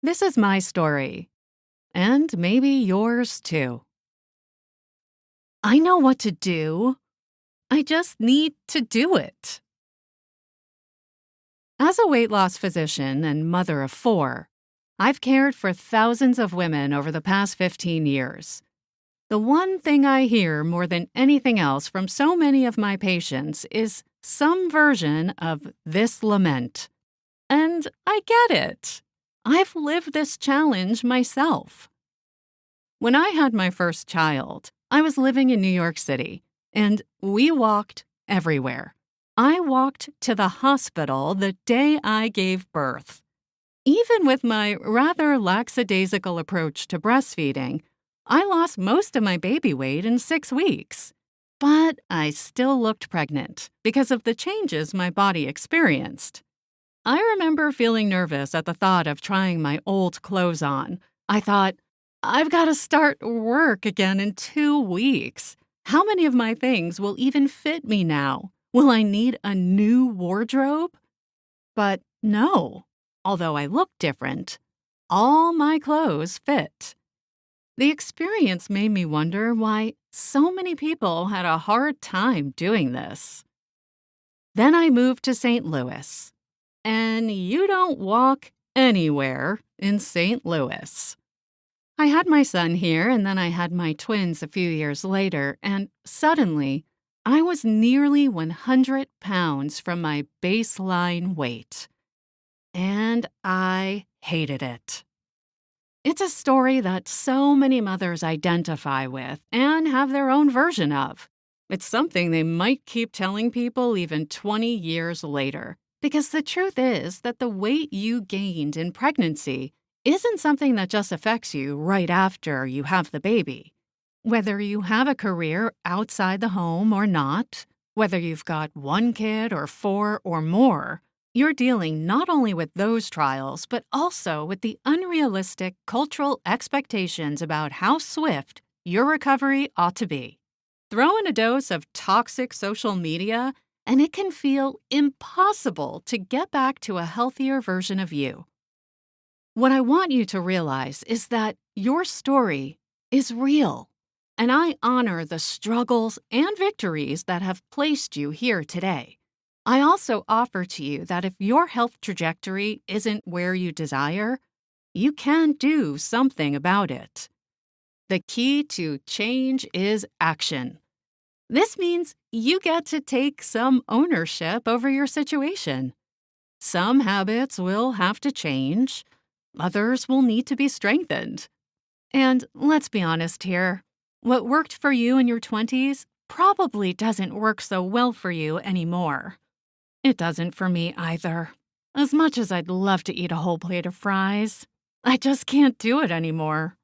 This is my story, and maybe yours too. I know what to do. I just need to do it. As a weight loss physician and mother of 4, I've cared for thousands of women over the past 15 years. The one thing I hear more than anything else from so many of my patients is some version of this lament. And I get it. I've lived this challenge myself. When I had my first child, I was living in New York City, and we walked everywhere. I walked to the hospital the day I gave birth. Even with my rather lackadaisical approach to breastfeeding, I lost most of my baby weight in 6 weeks. But I still looked pregnant because of the changes my body experienced. I remember feeling nervous at the thought of trying my old clothes on. I thought, I've got to start work again in 2 weeks. How many of my things will even fit me now? Will I need a new wardrobe? But no. Although I look different, all my clothes fit. The experience made me wonder why so many people had a hard time doing this. Then I moved to St. Louis. And you don't walk anywhere in St. Louis. I had my son here, and then I had my twins a few years later, and suddenly, I was nearly 100 pounds from my baseline weight. And I hated it. It's a story that so many mothers identify with and have their own version of. It's something they might keep telling people even 20 years later. Because the truth is that the weight you gained in pregnancy isn't something that just affects you right after you have the baby. Whether you have a career outside the home or not, whether you've got 1 kid or 4 or more, you're dealing not only with those trials, but also with the unrealistic cultural expectations about how swift your recovery ought to be. Throw in a dose of toxic social media, and it can feel impossible to get back to a healthier version of you. What I want you to realize is that your story is real, and I honor the struggles and victories that have placed you here today. I also offer to you that if your health trajectory isn't where you desire, you can do something about it. The key to change is action. This means you get to take some ownership over your situation. Some habits will have to change. Others will need to be strengthened. And let's be honest here. What worked for you in your 20s probably doesn't work so well for you anymore. It doesn't for me either. As much as I'd love to eat a whole plate of fries, I just can't do it anymore.